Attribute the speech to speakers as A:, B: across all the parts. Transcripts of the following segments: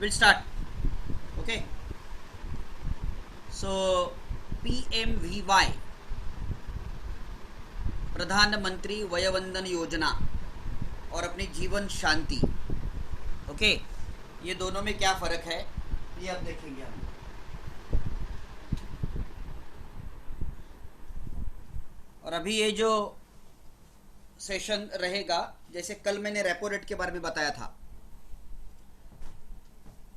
A: We'll start. Okay. So PMVY प्रधानमंत्री वयोवंदन योजना और अपनी जीवन शांति। ओके, ये दोनों में क्या फ़र्क है ये अब देखेंगे हम। और अभी ये जो सेशन रहेगा, जैसे कल मैंने रेपो रेट के बारे में बताया था,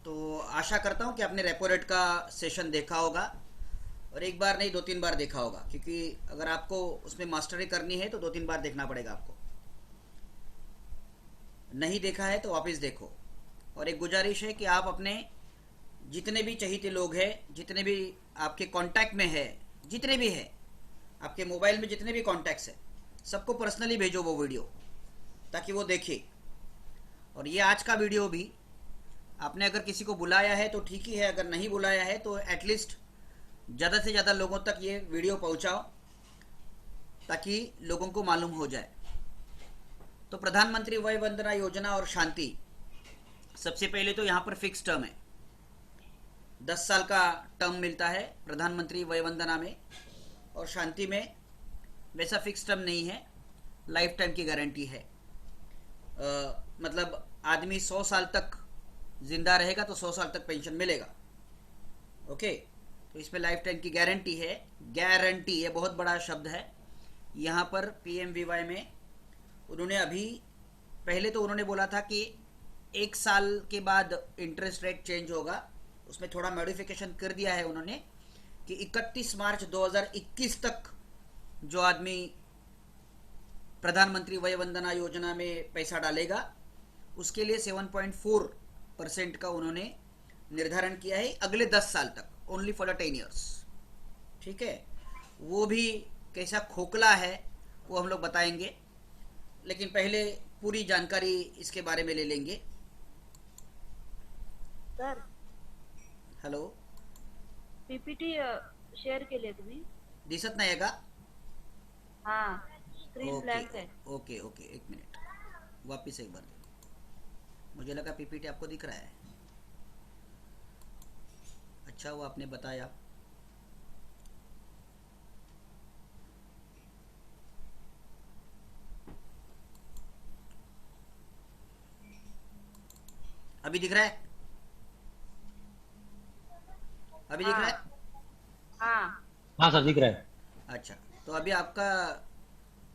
A: तो आशा करता हूँ कि आपने रेपो रेट का सेशन देखा होगा, और एक बार नहीं 2-3 बार देखा होगा, क्योंकि अगर आपको उसमें मास्टरी करनी है तो 2-3 बार देखना पड़ेगा आपको। नहीं देखा है तो वापस देखो। और एक गुजारिश है कि आप अपने जितने भी चहीते लोग हैं, जितने भी आपके कांटेक्ट में है, जितने भी है आपके मोबाइल में, जितने भी कॉन्टैक्ट्स हैं, सबको पर्सनली भेजो वो वीडियो, ताकि वो देखे। और ये आज का वीडियो भी आपने अगर किसी को बुलाया है तो ठीक ही है, अगर नहीं बुलाया है तो एटलीस्ट ज़्यादा से ज़्यादा लोगों तक ये वीडियो पहुंचाओ, ताकि लोगों को मालूम हो जाए। तो प्रधानमंत्री वय वंदना योजना और शांति, सबसे पहले तो यहाँ पर फिक्स टर्म है, 10 साल का टर्म मिलता है प्रधानमंत्री वय वंदना में, और शांति में वैसा फिक्स टर्म नहीं है, लाइफ टाइम की गारंटी है। मतलब आदमी 100 साल तक जिंदा रहेगा तो 100 साल तक पेंशन मिलेगा। ओके, तो इसमें लाइफ टाइम की गारंटी है। गारंटी ये बहुत बड़ा शब्द है। यहाँ पर पीएमवीवाई में उन्होंने अभी पहले तो उन्होंने बोला था कि 1 साल के बाद इंटरेस्ट रेट चेंज होगा, उसमें थोड़ा मॉडिफिकेशन कर दिया है उन्होंने कि 31 मार्च 2021 तक जो आदमी प्रधानमंत्री वय वंदना योजना में पैसा डालेगा उसके लिए 7.4% का उन्होंने निर्धारण किया है अगले 10 साल तक, ओनली फॉर द 10 ईयर्स। ठीक है, वो भी कैसा खोखला है वो हम लोग बताएंगे, लेकिन पहले पूरी जानकारी इसके बारे में ले लेंगे।
B: सर,
A: हॅलो,
B: पीपीटी शेअर केले तुम्ही?
A: दिसत नाही आहे का?
B: हाँ, स्क्रीन
A: ओके
B: ब्लैंक है।
A: ओके ओके, एक मिनट, वापस एक बार देखो। मुझे लगा पीपीटी आपको दिख रहा है। अच्छा वो आपने बताया। अभी दिख रहा है? अभी दिख रहा है?
B: हाँ हाँ
C: हाँ सर दिख रहा है।
A: अच्छा, तो अभी आपका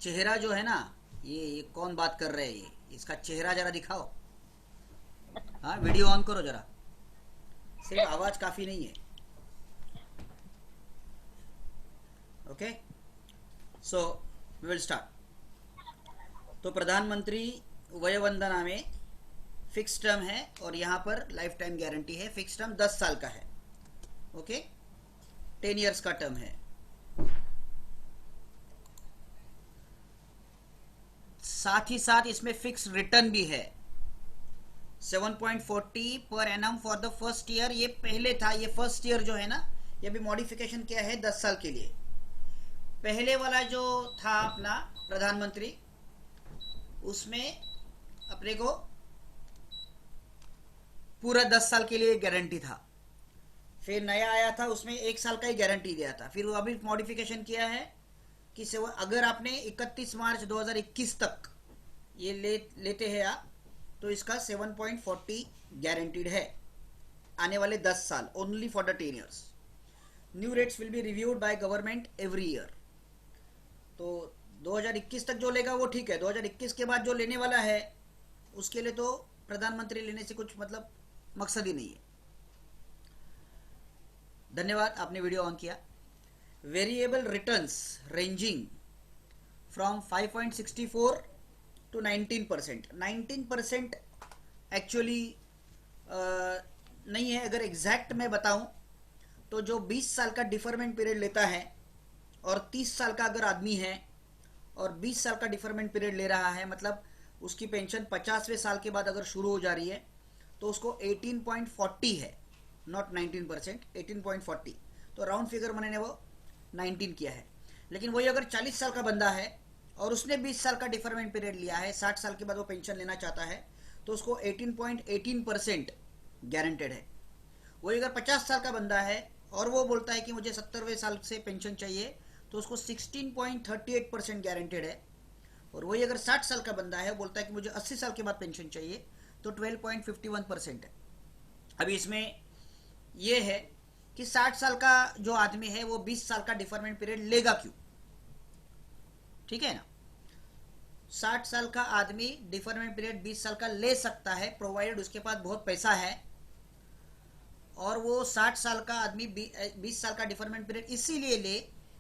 A: चेहरा जो है ना, ये कौन बात कर रहे हैं, ये इसका चेहरा जरा दिखाओ। हाँ, वीडियो ऑन करो जरा, सिर्फ आवाज काफी नहीं है। Okay, so we will start. तो प्रधानमंत्री वय वंदना में फिक्स टर्म है, और यहाँ पर लाइफ टाइम गारंटी है। फिक्स टर्म 10 साल का है। ओके, 10 ईयर्स का टर्म है। साथ ही साथ इसमें फिक्स रिटर्न भी है, 7.40 per annum for the first year. ये पहले था, ये फर्स्ट ईयर जो है ना, ये भी मॉडिफिकेशन किया है 10 साल के लिए। पहले वाला जो था अपना प्रधानमंत्री, उसमें अपने को पूरा 10 साल के लिए गारंटी था। फिर नया आया था, उसमें 1 साल का ही गारंटी दिया था। फिर वो अभी मॉडिफिकेशन किया है कि अगर आपने 31 मार्च 2021 तक ये लेते हैं आप, तो इसका 7.40 गारंटीड है आने वाले 10 साल, only for the 10 years. New rates will be reviewed by government every year. तो 2021 तक जो लेगा वो ठीक है, 2021 के बाद जो लेने वाला है उसके लिए तो प्रधानमंत्री लेने से कुछ मतलब मकसद ही नहीं है। धन्यवाद, आपने वीडियो ऑन किया। Variable returns ranging from 5.64 to 19%। 19% actually नहीं है, अगर एग्जैक्ट मैं बताऊं तो जो 20 साल का डिफरमेंट पीरियड लेता है और 30 साल का अगर आदमी है और 20 साल का डिफरमेंट पीरियड ले रहा है, मतलब उसकी पेंशन 50वें साल के बाद अगर शुरू हो जा रही है, तो उसको 18.40 है, नॉट 19%, 18.40। तो राउंड फिगर मैंने वो 19 किया है। लेकिन वही अगर 40 साल का बंदा है और उसने 20 साल का डिफरमेंट पीरियड लिया है, 60 साल के बाद वो पेंशन लेना चाहता है, तो उसको 18.18% गारंटेड है। वही अगर 50 साल का बंदा है और वो बोलता है कि मुझे 70वें साल से पेंशन चाहिए, तो उसको 16.38% गारंटेड है। और वही अगर 60 साल का बंदा है, बोलता है कि मुझे 80 साल के बाद पेंशन चाहिए, तो 12.51% है। अभी इसमें यह है कि 60 साल का जो आदमी है वो 20 साल का डिफरमेंट पीरियड लेगा क्यों? ठीक है ना। 60 साल का आदमी डिफरमेंट पीरियड 20 साल का ले सकता है, प्रोवाइडेड उसके पास बहुत पैसा है। और वो 60 साल का आदमी 20 साल का डिफरमेंट पीरियड इसीलिए ले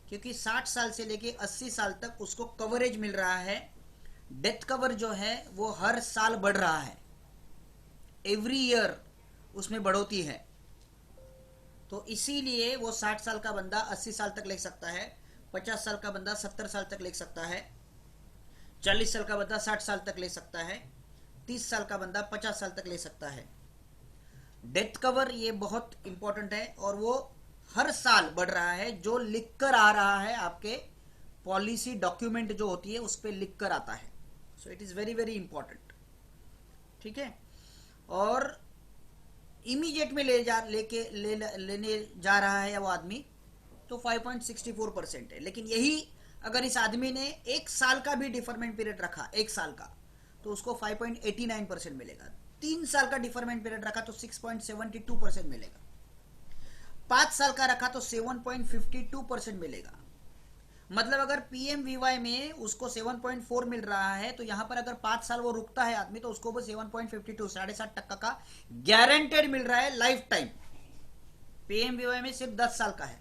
A: क्योंकि 60 साल से लेके 80 साल तक उसको कवरेज मिल रहा है। डेथ कवर जो है वो हर साल बढ़ रहा है, एवरी ईयर उसमें बढ़ोतरी है। तो इसीलिए वो 60 साल का बंदा 80 साल तक ले सकता है, 50 साल का बंदा 70 साल तक ले सकता है, 40 साल का बंदा 60 साल तक ले सकता है, 30 साल का बंदा 50 साल तक ले सकता है। डेथ कवर ये बहुत इंपॉर्टेंट है और वो हर साल बढ़ रहा है, जो लिख कर आ रहा है आपके पॉलिसी डॉक्यूमेंट जो होती है उस पर लिख कर आता है। So it is very very important. ठीक है। और इमीडिएट में लेने जा रहा है वो आदमी, तो 5.64% है। लेकिन यही अगर इस आदमी ने 1 साल का भी डिफरमेंट पीरियड रखा, 1 साल का, तो उसको 5.89% मिलेगा। 3 साल का डिफरमेंट पीरियड रखा तो 6.72% मिलेगा। 5 साल का रखा तो 7.52% मिलेगा। मतलब अगर पीएमवीवाई में उसको 7.4 मिल रहा है, तो यहां पर अगर 5 साल वो रुकता है आदमी, तो उसको वो 7.52 7.5% का गारंटेड मिल रहा है लाइफ टाइम। पीएमवीवाई में सिर्फ 10 साल का है।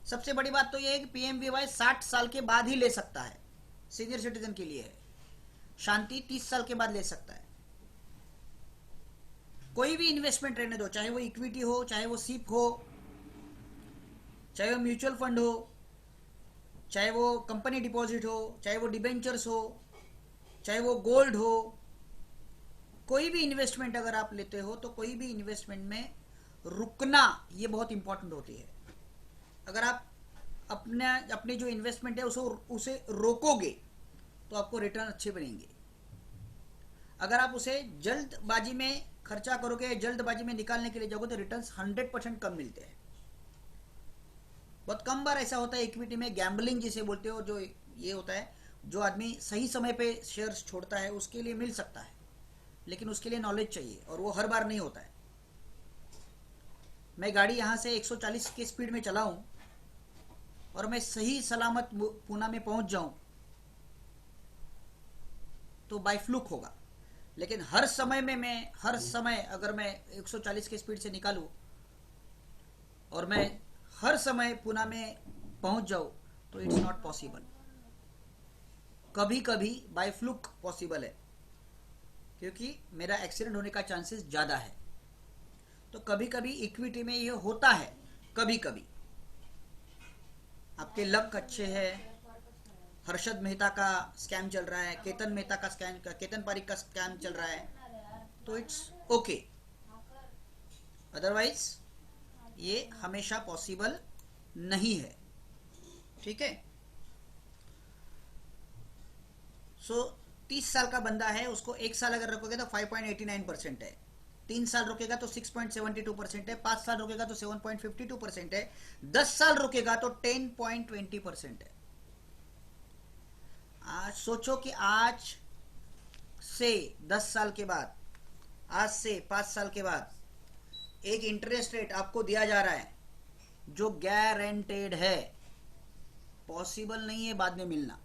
A: सबसे बड़ी बात तो यह है कि पीएमवीवाई 60 साल के बाद ही ले सकता है, सीनियर सिटीजन के लिए है। शांति 30 साल के बाद ले सकता है। कोई भी इन्वेस्टमेंट रहने दो, चाहे वो इक्विटी हो, चाहे वो सिप हो, चाहे वो म्यूचुअल फंड हो, चाहे वो कंपनी डिपॉजिट हो, चाहे वो डिबेंचर्स हो, चाहे वो गोल्ड हो, कोई भी इन्वेस्टमेंट अगर आप लेते हो तो कोई भी इन्वेस्टमेंट में रुकना ये बहुत इंपॉर्टेंट होती है। अगर आप अपने जो इन्वेस्टमेंट है उसे रोकोगे तो आपको रिटर्न अच्छे बनेंगे। अगर आप उसे जल्दबाजी में खर्चा करोगे, जल्दबाजी में निकालने के लिए जाओगे, तो रिटर्न्स 100% कम मिलते हैं। बहुत कम बार ऐसा होता है इक्विटी में, गैम्बलिंग जिसे बोलते हो, जो ये होता है, जो आदमी सही समय पे शेयर्स छोड़ता है उसके लिए मिल सकता है, लेकिन उसके लिए नॉलेज चाहिए और वो हर बार नहीं होता है। मैं गाड़ी यहाँ से 140 की स्पीड में चलाऊं और मैं सही सलामत पूना में पहुंच जाऊं तो बाय फ्लूक होगा। लेकिन हर समय अगर मैं 140 की स्पीड से निकालूं और मैं हर समय पूना में पहुंच जाऊं तो इट्स नॉट पॉसिबल। कभी कभी बाय फ्लूक पॉसिबल है क्योंकि मेरा एक्सीडेंट होने का चांसेस ज़्यादा है। तो कभी कभी इक्विटी में ये होता है, कभी कभी आपके लक अच्छे हैं। हर्षद मेहता का स्कैम चल रहा है, केतन पारिक का स्कैम चल रहा है, तो इट्स ओके। अदरवाइज ये हमेशा पॉसिबल नहीं है। ठीक है। सो 30 साल का बंदा है, उसको 1 साल अगर रखोगे तो 5.89% है, 3 साल रुकेगा तो 6.72% है, 5 साल रुकेगा तो 7.52% है, 10 साल रुकेगा तो 10.20% है। आज सोचो कि आज से 10 साल के बाद, आज से 5 साल के बाद एक इंटरेस्ट रेट आपको दिया जा रहा है जो गारंटेड है, पॉसिबल नहीं है बाद में मिलना।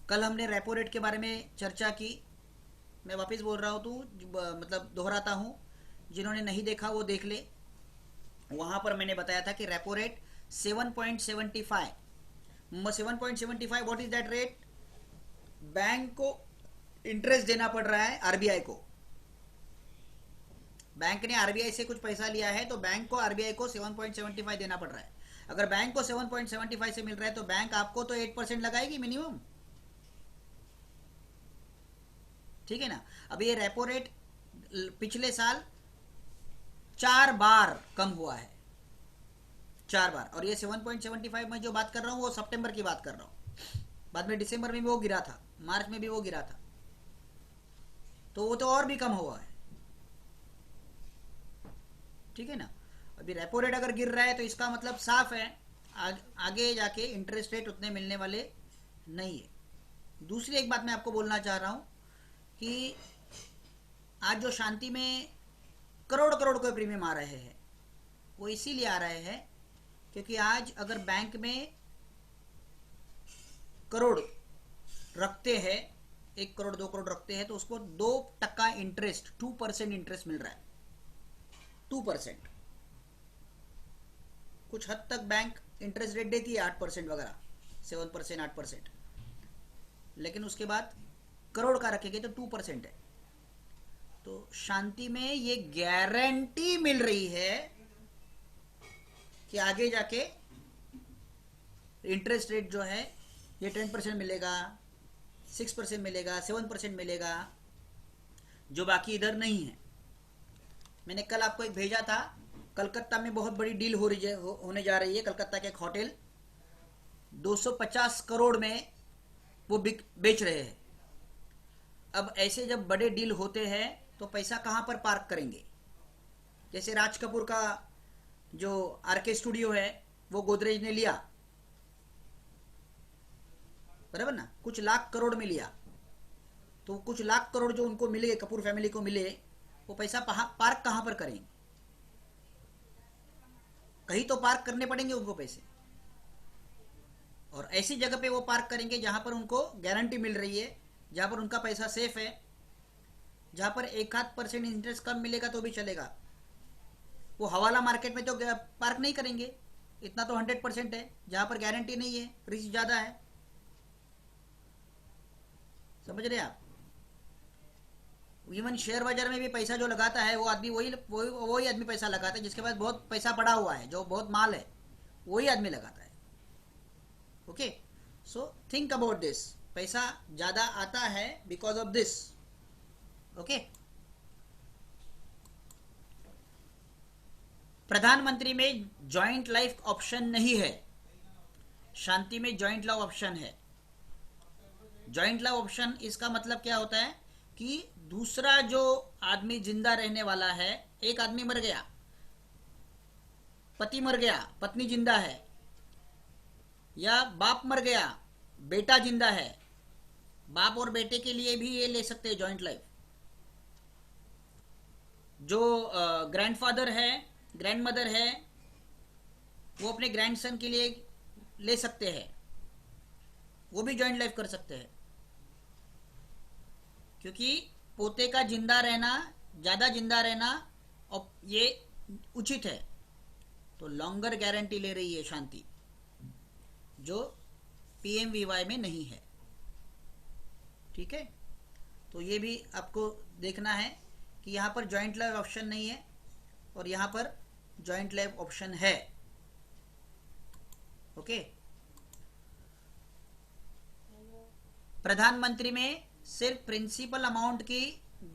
A: कल हमने रेपो रेट के बारे में चर्चा की, मैं वापस बोल रहा हूँ तो मतलब दोहराता हूँ, जिन्होंने नहीं देखा वो देख ले। वहां पर मैंने बताया था कि repo rate 7.75 what is that rate? Bank को इंटरेस्ट देना पड़ रहा है आरबीआई को। बैंक ने आरबीआई से कुछ पैसा लिया है तो बैंक को आरबीआई को 7.75 देना पड़ रहा है। अगर बैंक को 7.75 से मिल रहा है तो बैंक आपको तो 8% लगाएगी मिनिमम। ठीक है ना। अब ये रेपो रेट पिछले साल 4 बार कम हुआ है, 4 बार। और ये 7.75 में जो बात कर रहा हूँ वो सितंबर की बात कर रहा हूँ। बाद में दिसंबर में भी वो गिरा था, मार्च में भी वो गिरा था। तो वो तो और भी कम हुआ है, ठीक है ना। अभी रेपो रेट अगर गिर रहा है तो इसका मतलब साफ है आगे जाके इंटरेस्ट रेट उतने मिलने वाले नहीं है। दूसरी एक बात मैं आपको बोलना चाह रहा हूं कि आज जो शांति में करोड़ करोड़ के प्रीमियम आ रहे हैं वो इसीलिए आ रहे हैं क्योंकि आज अगर बैंक में करोड़ रखते हैं, 1 करोड़ 2 करोड़ रखते हैं तो उसको 2% इंटरेस्ट, 2% इंटरेस्ट मिल रहा है। 2%। कुछ हद तक बैंक इंटरेस्ट रेट देती है 8% वगैरह, 7%, 8%, लेकिन उसके बाद करोड़ का रखेंगे तो 2% है। तो शांति में ये गारंटी मिल रही है कि आगे जाके इंटरेस्ट रेट जो है ये 10% मिलेगा, 6% मिलेगा, 7% मिलेगा, जो बाकी इधर नहीं है। मैंने कल आपको एक भेजा था, कलकत्ता में बहुत बड़ी डील होने जा रही है। कलकत्ता के एक होटल 250 करोड़ में वो बेच रहे हैं। अब ऐसे जब बड़े डील होते हैं तो पैसा कहाँ पर पार्क करेंगे? जैसे राज कपूर का जो आरके स्टूडियो है वो गोदरेज ने लिया, बराबर ना, कुछ लाख करोड़ में लिया। तो कुछ लाख करोड़ जो उनको मिले, कपूर फैमिली को मिले, वो पैसा पार्क कहाँ पर करेंगे? कहीं तो पार्क करने पड़ेंगे उनको पैसे, और ऐसी जगह पे वो पार्क करेंगे जहां पर उनको गारंटी मिल रही है, जहां पर उनका पैसा सेफ है, जहां पर 1-8% इंटरेस्ट कम मिलेगा तो भी चलेगा। वो हवाला मार्केट में तो पार्क नहीं करेंगे, इतना तो 100% है। जहां पर गारंटी नहीं है, रिस्क ज्यादा है। समझ रहे आप? इवन शेयर बाजार में भी पैसा जो लगाता है वो आदमी वही आदमी पैसा लगाता है जिसके पास बहुत पैसा पड़ा हुआ है, जो बहुत माल है, वही आदमी लगाता है। Okay, so think about this. पैसा ज्यादा आता है बिकॉज ऑफ दिस। ओके, प्रधानमंत्री में जॉइंट लाइफ ऑप्शन नहीं है, शांति में जॉइंट लाइफ ऑप्शन है। जॉइंट लाइफ ऑप्शन इसका मतलब क्या होता है कि दूसरा जो आदमी जिंदा रहने वाला है, एक आदमी मर गया, पति मर गया, पत्नी जिंदा है, या बाप मर गया, बेटा जिंदा है, बाप और बेटे के लिए भी ये ले सकते हैं जॉइंट लाइफ। जो ग्रैंडफादर है, ग्रैंडमदर है, वो अपने ग्रैंडसन के लिए ले सकते हैं, वो भी जॉइंट लाइफ कर सकते हैं। क्योंकि पोते का जिंदा रहना, ज्यादा जिंदा रहना और ये उचित है, तो लॉन्गर गारंटी ले रही है शांति, जो पीएमवीवाई में नहीं है। ठीक है, तो ये भी आपको देखना है कि यहां पर जॉइंट लाइफ ऑप्शन नहीं है और यहां पर जॉइंट लाइफ ऑप्शन है। ओके, प्रधानमंत्री में सिर्फ प्रिंसिपल अमाउंट की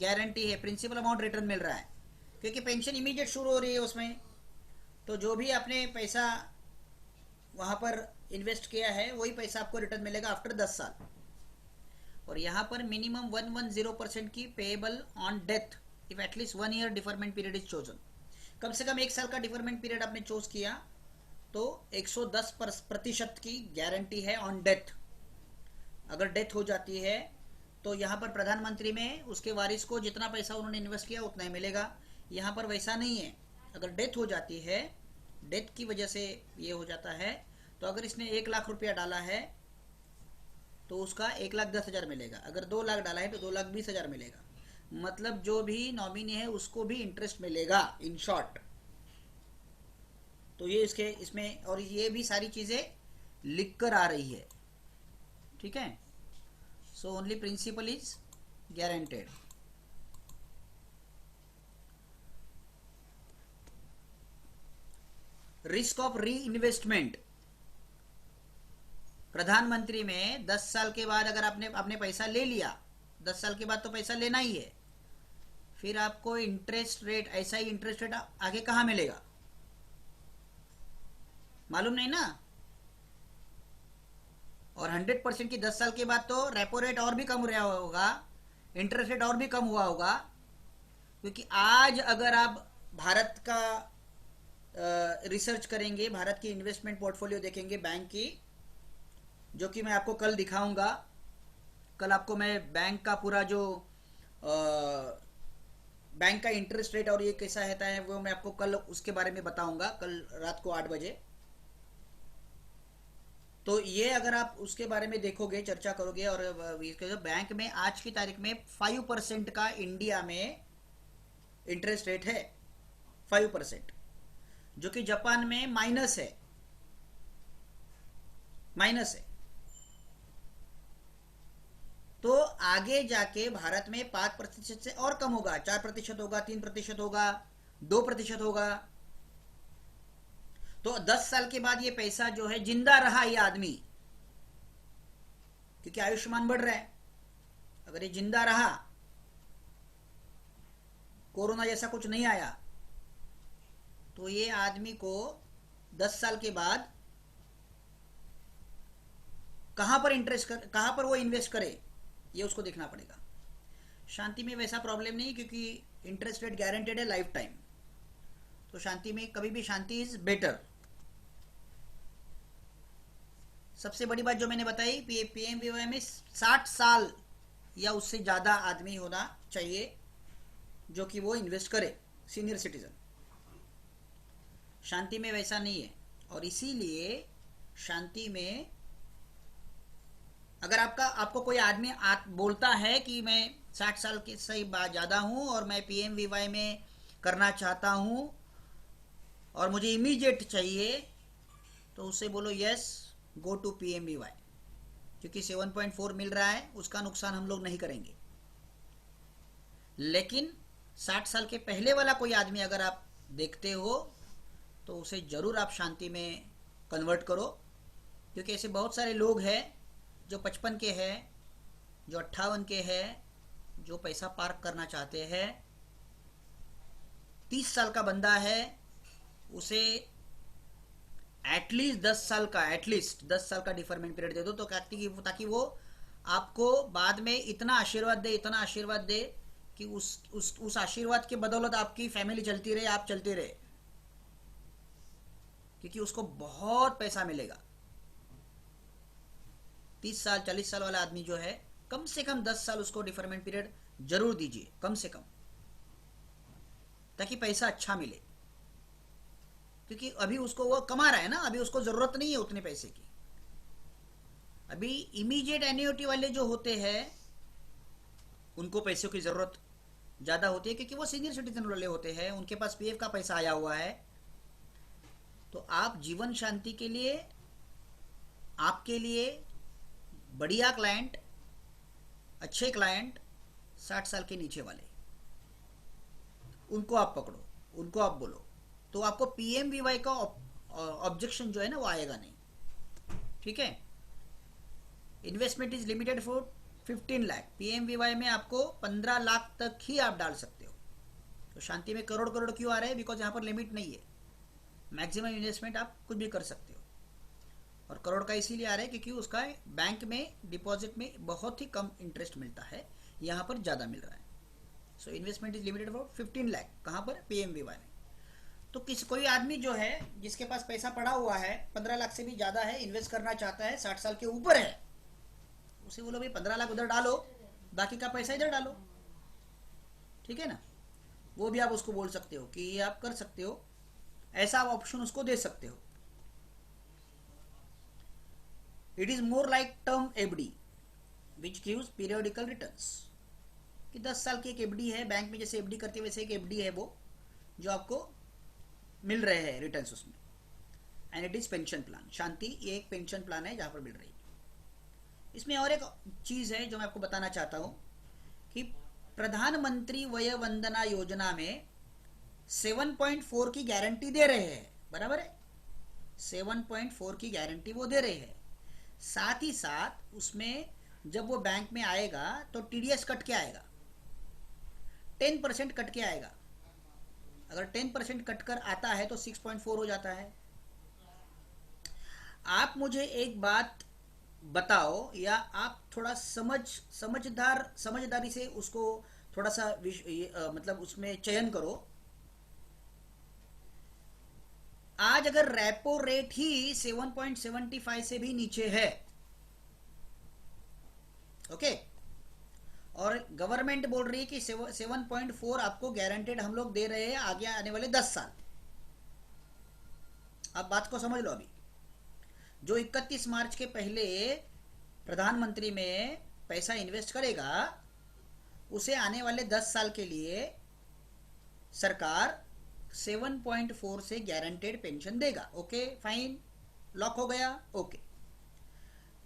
A: गारंटी है, प्रिंसिपल अमाउंट रिटर्न मिल रहा है, क्योंकि पेंशन इमीडिएट शुरू हो रही है उसमें। तो जो भी आपने पैसा वहां पर इन्वेस्ट किया है वही पैसा आपको रिटर्न मिलेगा आफ्टर 10 साल। और यहां पर मिनिमम 110% की payable on death if at least 1 year deferment period is chosen. कम से कम 1 साल का डिफरमेंट पीरियड आपने चूज किया तो 110% की गारंटी है ऑन डेथ। अगर डेथ हो जाती है तो यहां पर प्रधानमंत्री में उसके वारिस को जितना पैसा उन्होंने इन्वेस्ट किया उतना ही मिलेगा। यहां पर वैसा नहीं है। अगर डेथ हो जाती है, डेथ की वजह से ये हो जाता है, तो अगर इसने 1 लाख रुपया डाला है तो उसका 1,10,000 मिलेगा। अगर 2 लाख डाला है तो 2,20,000 मिलेगा। मतलब जो भी नॉमिनी है उसको भी इंटरेस्ट मिलेगा, इन शॉर्ट। तो ये इसमें और ये भी सारी चीजें लिख कर आ रही है। ठीक है, so only principal is guaranteed. Risk of reinvestment, प्रधानमंत्री में 10 साल के बाद अगर आपने पैसा ले लिया, 10 साल के बाद तो पैसा लेना ही है, फिर आपको इंटरेस्ट रेट, ऐसा ही इंटरेस्ट रेट आगे कहां मिलेगा मालूम नहीं ना। और 100% की 10 साल के बाद तो रेपो रेट और भी कम रहा होगा, इंटरेस्ट रेट और भी कम हुआ होगा, क्योंकि आज अगर आप भारत का रिसर्च करेंगे, भारत की इन्वेस्टमेंट पोर्टफोलियो देखेंगे बैंक की, जो कि मैं आपको कल दिखाऊंगा। कल आपको मैं बैंक का पूरा जो बैंक का इंटरेस्ट रेट और ये कैसा रहता है वो मैं आपको कल उसके बारे में बताऊंगा, कल रात को 8 बजे। तो ये अगर आप उसके बारे में देखोगे, चर्चा करोगे, और बैंक में आज की तारीख में 5% का इंडिया में इंटरेस्ट रेट है, 5%, जो कि जापान में माइनस है, माइनस है। तो आगे जाके भारत में 5% से और कम होगा, 4% होगा, 3% होगा, 2% होगा। तो 10 साल के बाद ये पैसा जो है जिंदा रहा, ये आदमी, क्योंकि आयुष्मान बढ़ रहा है, अगर ये जिंदा रहा, कोरोना जैसा कुछ नहीं आया, तो ये आदमी को 10 साल के बाद कहां पर वो इन्वेस्ट करे, ये उसको देखना पड़ेगा। शांति में वैसा प्रॉब्लम नहीं, क्योंकि इंटरेस्ट रेट गारंटेड है लाइफ टाइम। तो शांति में कभी भी शांति इज बेटर। सबसे बड़ी बात जो मैंने बताई, पीएमवीवाई में 60 साल या उससे ज़्यादा आदमी होना चाहिए जो कि वो इन्वेस्ट करे, सीनियर सिटीजन। शांति में वैसा नहीं है, और इसीलिए शांति में अगर आपको कोई आदमी बोलता है कि मैं 60 साल के से ज़्यादा हूँ और मैं पीएमवीवाई में करना चाहता हूँ और मुझे इमीडिएट चाहिए, तो उससे बोलो यस, गो टू पीएमवीवाई, क्योंकि 7.4 मिल रहा है, उसका नुकसान हम लोग नहीं करेंगे। लेकिन 60 साल के पहले वाला कोई आदमी अगर आप देखते हो, तो उसे ज़रूर आप शांति में कन्वर्ट करो, क्योंकि ऐसे बहुत सारे लोग हैं जो 55 के हैं, जो 58 के हैं, जो पैसा पार्क करना चाहते हैं। 30 साल का बंदा है, उसे एटलीस्ट 10 साल का डिफरमेंट पीरियड दे दो, तो ताकि वो आपको बाद में इतना आशीर्वाद दे कि उस आशीर्वाद के बदौलत आपकी फैमिली चलती रहे, आप चलते रहे, क्योंकि उसको बहुत पैसा मिलेगा। 30 साल 40 साल वाला आदमी जो है, कम से कम 10 साल उसको डिफरमेंट पीरियड जरूर दीजिए, कम से कम, ताकि पैसा अच्छा मिले। क्योंकि अभी उसको वो कमा रहा है ना, अभी उसको जरूरत नहीं है उतने पैसे की। अभी इमीडिएट एन्युटी वाले जो होते हैं, उनको पैसों की जरूरत ज्यादा होती है, क्योंकि वो सीनियर सिटीजन वाले होते हैं, उनके पास पीएफ का पैसा आया हुआ है। तो आप जीवन शांति के लिए, आपके लिए बढ़िया क्लाइंट, अच्छे क्लाइंट, 60 साल के नीचे वाले, उनको आप पकड़ो, उनको आप बोलो, तो आपको पीएमवीवाई का ऑब्जेक्शन जो है ना वो आएगा नहीं। ठीक है। Investment is limited for 15 lakh, PMVVY में आपको 15 लाख तक ही आप डाल सकते हो। तो शांति में करोड़ करोड़ क्यों आ रहे हैं? बिकॉज यहाँ पर लिमिट नहीं है, मैक्सिमम इन्वेस्टमेंट आप कुछ भी कर सकते हो। और करोड़ का इसीलिए आ रहा है क्योंकि उसका बैंक में डिपॉजिट में बहुत ही कम इंटरेस्ट मिलता है, यहाँ पर ज़्यादा मिल रहा है। So investment is limited for 15 lakh, कहाँ पर? पीएमवीवाई में। तो कोई आदमी जो है जिसके पास पैसा पड़ा हुआ है, 15 लाख से भी ज़्यादा है, इन्वेस्ट करना चाहता है, 60 साल के ऊपर है, उसे बोलो भाई 15 लाख उधर डालो, बाकी का पैसा इधर डालो। ठीक है ना? वो भी आप उसको बोल सकते हो कि ये आप कर सकते हो, ऐसा आप ऑप्शन उसको दे सकते हो। It is more like term FD which gives periodical returns, कि 10 साल की एक एफडी है, बैंक में जैसे एफडी करते हैं वैसे एक एफडी है वो, जो आपको मिल रहे हैं रिटर्न्स उसमें। And it is pension plan. Shanti ये एक पेंशन प्लान है जहां पर मिल रही है। इसमें और एक चीज है जो मैं आपको बताना चाहता हूं कि प्रधानमंत्री वय वंदना योजना में 7.4 की गारंटी दे रहे हैं, बराबर है? 7.4 की गारंटी वो दे रहे हैं। साथ ही साथ उसमें जब वो बैंक में आएगा तो टीडीएस कट के आएगा, 10% कट के आएगा। अगर 10% कट कर आता है तो 6.4 हो जाता है। आप मुझे एक बात बताओ, या आप थोड़ा समझदारी से उसको थोड़ा सा मतलब उसमें चयन करो। आज अगर रेपो रेट ही 7.75 से भी नीचे है, ओके, और गवर्नमेंट बोल रही है कि 7.4 आपको गारंटेड हम लोग दे रहे हैं आगे आने वाले 10 साल। अब बात को समझ लो। अभी जो 31 मार्च के पहले प्रधानमंत्री में पैसा इन्वेस्ट करेगा, उसे आने वाले 10 साल के लिए सरकार 7.4 से गारंटेड पेंशन देगा। ओके फाइन, लॉक हो गया। ओके,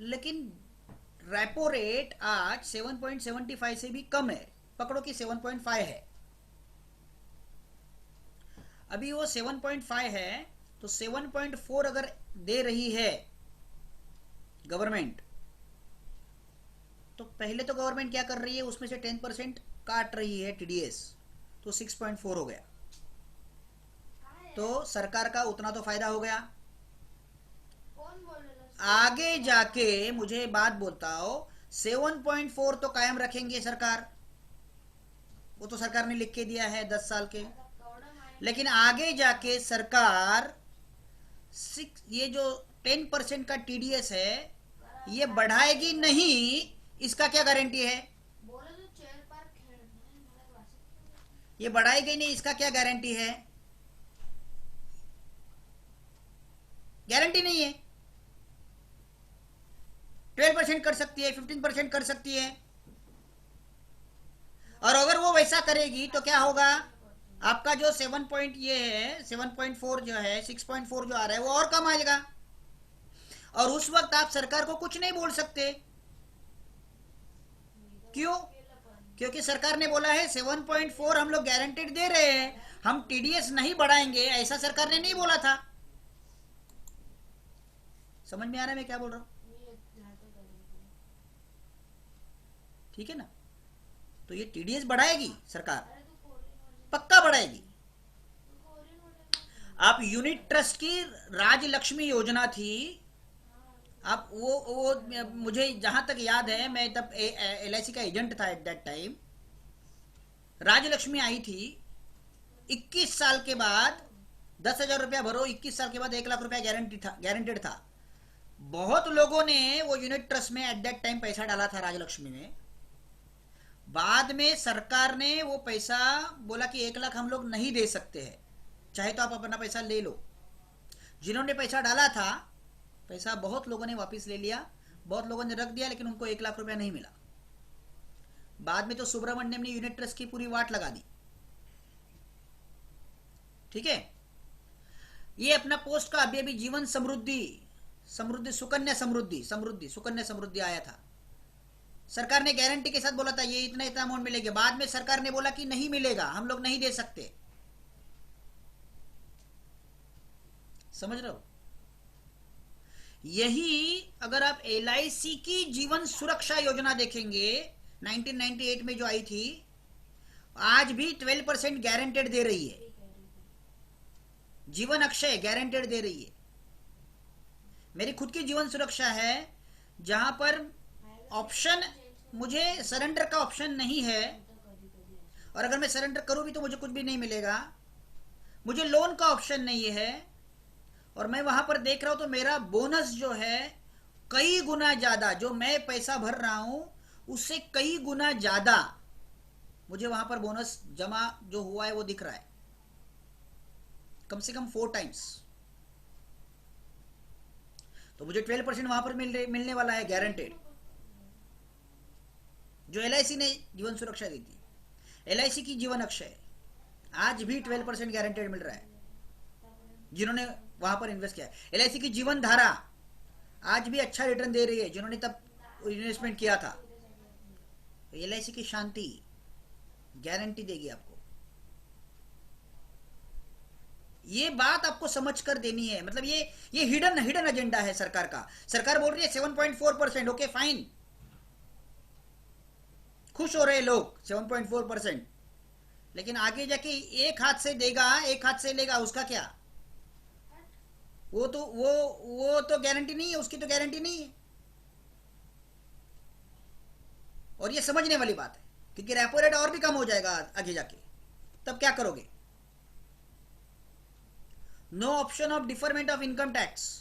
A: लेकिन रेपो रेट आज 7.75 से भी कम है, पकड़ो कि 7.5 है। अभी वो 7.5 है, तो 7.4 अगर दे रही है गवर्नमेंट, तो पहले तो गवर्नमेंट क्या कर रही है, उसमें से 10% काट रही है टीडीएस, तो 6.4 हो गया। तो सरकार का उतना तो फायदा हो गया। आगे जाके मुझे बात बोलता हो, 7.4 तो कायम रखेंगे सरकार, वो तो सरकार ने लिख के दिया है 10 साल के। लेकिन आगे जाके सरकार ये जो 10% का टीडीएस है ये बढ़ाएगी नहीं, इसका क्या गारंटी है? ये बढ़ाएगी नहीं, इसका क्या गारंटी है? गारंटी नहीं है। 12% कर सकती है, 15% कर सकती है। और अगर वो वैसा करेगी तो क्या होगा, आपका जो 7 पॉइंट ये है 7.4 जो है 6.4 जो आ रहा है वो और कम आएगा। और उस वक्त आप सरकार को कुछ नहीं बोल सकते। क्यों? क्योंकि सरकार ने बोला है 7.4 हम लोग गारंटेड दे रहे हैं, हम टीडीएस नहीं बढ़ाएंगे, ऐसा सरकार ने नहीं बोला था। समझ में आ रहा है मैं क्या बोल रहा हूं? ठीक है ना? तो ये टीडीएस बढ़ाएगी सरकार, पक्का बढ़ाएगी। आप यूनिट ट्रस्ट की राजलक्ष्मी योजना थी, आप वो मुझे जहां तक याद है, मैं तब एलआईसी का एजेंट था एट दैट टाइम। राजलक्ष्मी आई थी, 21 साल के बाद 10,000 रुपया भरो, 21 साल के बाद 1 लाख रुपया गारंटेड था। बहुत लोगों ने वो यूनिट ट्रस्ट में एट दैट टाइम पैसा डाला था राजलक्ष्मी में। बाद में सरकार ने वो पैसा बोला कि 1 लाख हम लोग नहीं दे सकते हैं, चाहे तो आप अपना पैसा ले लो। जिन्होंने पैसा डाला था, पैसा बहुत लोगों ने वापस ले लिया, बहुत लोगों ने रख दिया, लेकिन उनको 1 लाख रुपया नहीं मिला। बाद में तो सुब्रमण्यम ने यूनिट ट्रस्ट की पूरी वाट लगा दी। ठीक है, ये अपना पोस्ट का अभी अभी जीवन समृद्धि सुकन्या समृद्धि आया था। सरकार ने गारंटी के साथ बोला था ये इतना इतना अमाउंट मिलेगा। बाद में सरकार ने बोला कि नहीं मिलेगा, हम लोग नहीं दे सकते। समझ रहे हो? यही अगर आप एलआईसी की जीवन सुरक्षा योजना देखेंगे 1998 में जो आई थी, आज भी 12% गारंटेड दे रही है। जीवन अक्षय गारंटेड दे रही है। मेरी खुद की जीवन सुरक्षा है, जहां पर ऑप्शन, मुझे सरेंडर का ऑप्शन नहीं है, और अगर मैं सरेंडर करूं भी तो मुझे कुछ भी नहीं मिलेगा। मुझे लोन का ऑप्शन नहीं है, और मैं वहां पर देख रहा हूं तो मेरा बोनस जो है कई गुना ज्यादा, जो मैं पैसा भर रहा हूं उससे कई गुना ज्यादा मुझे वहां पर बोनस जमा जो हुआ है वो दिख रहा है, कम से कम 4 टाइम्स। तो मुझे 12% वहां पर मिलने वाला है गारंटेड, जो एलआईसी ने जीवन सुरक्षा दी थी। एलआईसी की जीवन अक्षय आज भी 12% गारंटेड मिल रहा है जिन्होंने वहां पर इन्वेस्ट किया है। एलआईसी की जीवन धारा आज भी अच्छा रिटर्न दे रही है जिन्होंने तब इन्वेस्टमेंट किया था। एलआईसी की शांति गारंटी देगी आपको। ये बात आपको समझ कर देनी है। मतलब ये हिडन एजेंडा है सरकार का। सरकार बोल रही है 7.4%, ओके फाइन, खुश हो रहे लोग 7.4%, लेकिन आगे जाके एक हाथ से देगा एक हाथ से लेगा, उसका क्या? वो तो गारंटी नहीं है, उसकी तो गारंटी नहीं है। और ये समझने वाली बात है, क्योंकि रेपो रेट और भी कम हो जाएगा आगे जाके, तब क्या करोगे? No option of deferment of income tax.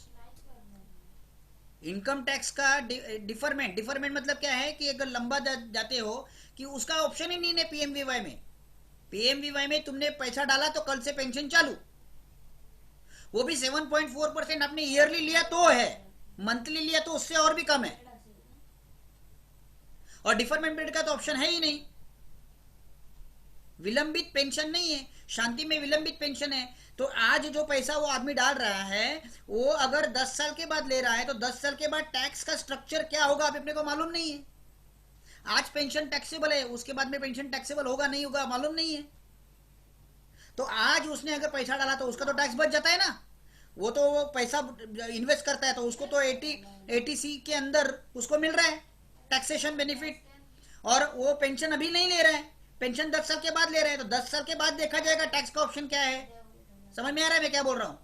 A: Income tax का डिफरमेंट, डिफरमेंट मतलब क्या है कि अगर लंबा जाते हो कि उसका ऑप्शन ही नहीं है पीएमवीवाई में। पीएमवीवाई में तुमने पैसा डाला तो कल से पेंशन चालू, वो भी 7.4% आपने ईयरली लिया तो है, मंथली लिया तो उससे और भी कम है, और डिफरमेंट पीरियड का तो ऑप्शन है ही नहीं। विलंबित पेंशन नहीं है, शांति में विलंबित पेंशन है। तो आज जो पैसा वो आदमी डाल रहा है, वो अगर 10 साल के बाद ले रहा है तो 10 साल के बाद टैक्स का स्ट्रक्चर क्या होगा अभी अपने को मालूम नहीं है। आज पेंशन टैक्सेबल है, उसके बाद में पेंशन टैक्सेबल होगा नहीं होगा मालूम नहीं है। तो आज उसने अगर पैसा डाला तो उसका तो टैक्स बच जाता है ना। वो तो वो पैसा इन्वेस्ट करता है तो उसको तो 80C के अंदर उसको मिल रहा है टैक्सेशन बेनिफिट, और वो पेंशन अभी नहीं ले रहा है, पेंशन 10 साल के बाद ले रहे हैं, तो 10 साल के बाद देखा जाएगा टैक्स का ऑप्शन क्या है। समझ में आ रहा है मैं क्या बोल रहा हूं?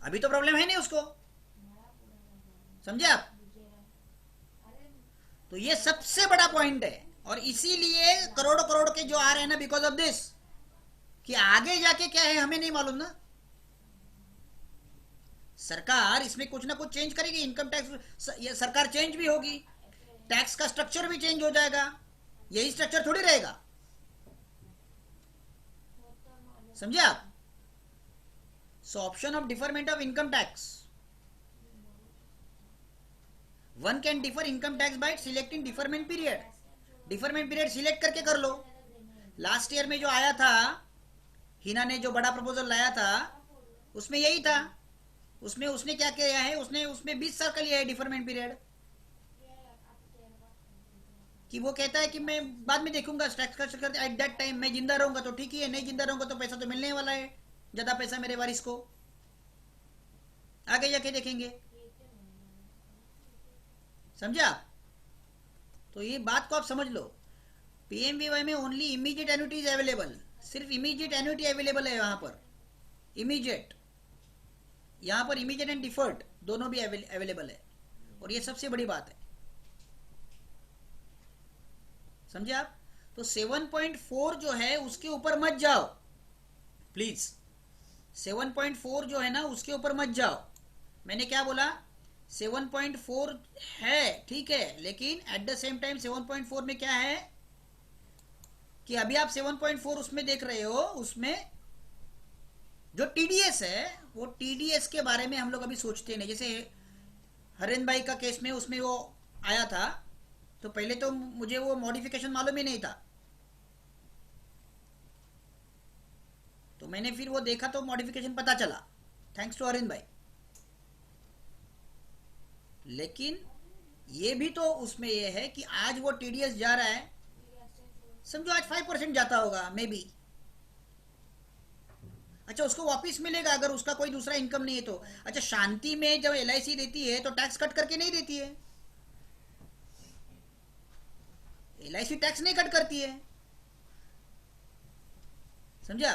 A: अभी तो प्रॉब्लम है नहीं उसको, समझे आप? तो ये सबसे बड़ा पॉइंट है, और इसीलिए करोड़ों करोड़ के जो आ रहे हैं ना, बिकॉज ऑफ दिस, कि आगे जाके क्या है हमें नहीं मालूम ना। सरकार इसमें कुछ ना कुछ चेंज करेगी, इनकम टैक्स सरकार चेंज भी होगी, टैक्स का स्ट्रक्चर भी चेंज हो जाएगा, यही स्ट्रक्चर थोड़ी रहेगा। समझे आप? So option of deferment of income tax, one can differ income tax bye selecting deferment period. Deferment period select करके कर लो। लास्ट ईयर में जो आया था, हिना ने जो बड़ा प्रपोजल लाया था, उसमें यही था। उसमें उसने क्या किया है, उसने उसमें 20 साल का लिया है डिफरमेंट पीरियड, कि वो कहता है कि मैं बाद में देखूंगा टैक्स का स्ट्रक्चर एट दैट टाइम, मैं जिंदा रहूंगा तो ठीक ही है, नहीं जिंदा रहूंगा तो पैसा तो मिलने वाला है, ज्यादा पैसा मेरे वारिस को, आगे जाके देखेंगे। समझा? तो ये बात को आप समझ लो। पीएमवीवाई में ओनली इमीडिएट एन्युटीज अवेलेबल, सिर्फ इमीडिएट एन्युटी अवेलेबल है वहां पर, इमीडिएट। यहां पर इमीडिएट एंड डिफर्ड दोनों भी अवेलेबल है, और ये सबसे बड़ी बात है। समझे आप? तो 7.4 जो है उसके ऊपर मत जाओ प्लीज, 7.4 जो है ना उसके ऊपर मत जाओ। मैंने क्या बोला? 7.4 है ठीक है, लेकिन एट द सेम टाइम 7.4 में क्या है कि अभी आप 7.4 उसमें देख रहे हो, उसमें जो टीडीएस है, वो टीडीएस के बारे में हम लोग अभी सोचते नहीं। जैसे हरेन भाई का केस में उसमें वो आया था, तो पहले तो मुझे वो मॉडिफिकेशन मालूम ही नहीं था, तो मैंने फिर वो देखा तो मॉडिफिकेशन पता चला, थैंक्स टू हरेन भाई। लेकिन ये भी तो उसमें ये है कि आज वो टीडीएस जा रहा है, समझो आज 5% जाता होगा मे बी, अच्छा उसको वापस मिलेगा अगर उसका कोई दूसरा इनकम नहीं है तो। अच्छा शांति में जब एलआईसी देती है तो टैक्स कट करके नहीं देती है, एलआईसी टैक्स नहीं कट करती है, समझा?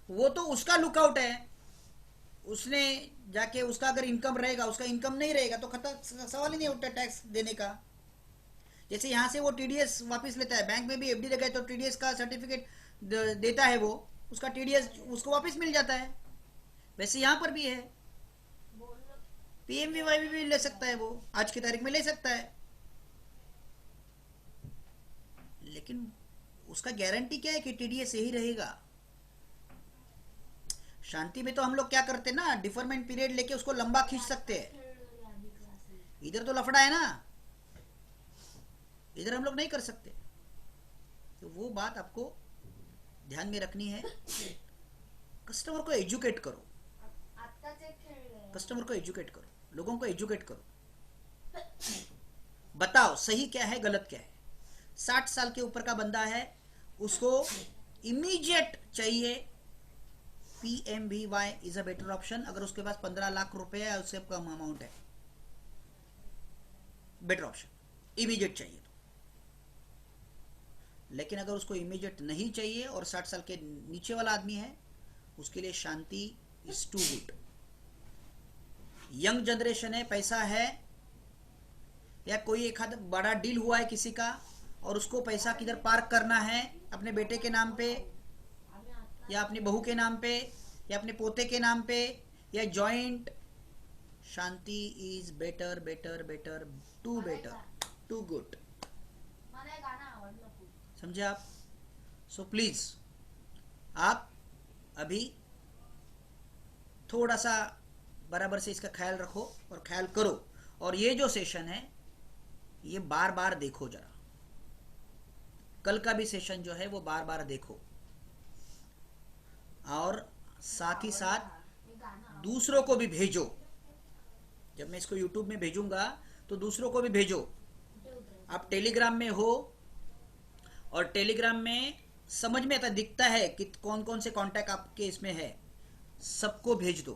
A: वो तो उसका लुकआउट है, उसने जाके उसका अगर इनकम रहेगा, उसका इनकम नहीं रहेगा तो खत्म, सवाल ही नहीं उठता टैक्स देने का। जैसे यहां से वो टीडीएस वापस लेता है, बैंक में भी एफडी लगाए तो टीडीएस का सर्टिफिकेट देता है, वो उसका टीडीएस उसको वापस मिल जाता है, वैसे यहां पर भी है। पीएमवीवाई भी ले सकता है, वो आज की तारीख में ले सकता है, लेकिन उसका गारंटी क्या है कि टीडीएस यही रहेगा। शांति में तो हम लोग क्या करते ना, डिफरमेंट पीरियड लेके उसको लंबा खींच सकते हैं, इधर तो लफड़ा है ना, इधर हम लोग नहीं कर सकते। तो वो बात आपको ध्यान में रखनी है। कस्टमर को एजुकेट करो, कस्टमर को एजुकेट करो, लोगों को एजुकेट करो, बताओ सही क्या है गलत क्या है। 60 साल के ऊपर का बंदा है, उसको इमीडिएट चाहिए, पीएमवीवाई इज अ बेटर ऑप्शन। अगर उसके पास 15 लाख रुपए है, उससे कम अमाउंट है, बेटर ऑप्शन, इमीडिएट चाहिए तो। लेकिन अगर उसको इमीडिएट नहीं चाहिए और 60 साल के नीचे वाला आदमी है, उसके लिए Shanti is too good. Young generation है, पैसा है, या कोई एक आध बड़ा डील हुआ है किसी का और उसको पैसा किधर पार्क करना है, अपने बेटे के नाम पे या अपनी बहू के नाम पे या अपने पोते के नाम पे या joint, Shanti is better better better, too better, too good. समझे आप? सो प्लीज आप अभी थोड़ा सा बराबर से इसका ख्याल रखो और ख्याल करो, और ये जो सेशन है ये बार बार देखो जरा, कल का भी सेशन जो है वो बार बार देखो, और साथ ही साथ दूसरों को भी भेजो। जब मैं इसको यूट्यूब में भेजूंगा तो दूसरों को भी भेजो। आप टेलीग्राम में हो और टेलीग्राम में समझ में आता दिखता है कि कौन कौन से कांटेक्ट आपके इसमें है, सबको भेज दो,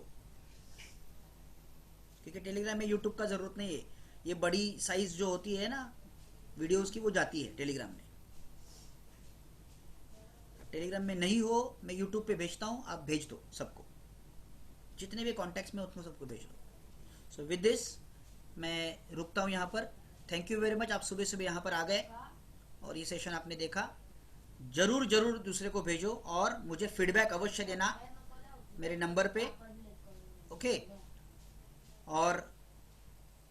A: क्योंकि टेलीग्राम में यूट्यूब का जरूरत नहीं है। ये बड़ी साइज जो होती है ना वीडियोस की, वो जाती है टेलीग्राम में। टेलीग्राम में नहीं हो, मैं यूट्यूब पे भेजता हूँ, आप भेज दो सबको, जितने भी कॉन्टैक्ट्स में उसमें सबको भेज दो। सो विद दिस मैं रुकता हूँ यहाँ पर। थैंक यू वेरी मच, आप सुबह सुबह यहाँ पर आ गए और ये सेशन आपने देखा। जरूर जरूर दूसरे को भेजो और मुझे फीडबैक अवश्य देना मेरे नंबर पे, ओके? और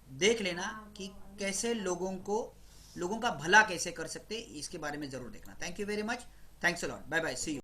A: देख लेना कि कैसे लोगों का भला कैसे कर सकते, इसके बारे में जरूर देखना। Thank you very much, thanks a lot, bye bye, see you.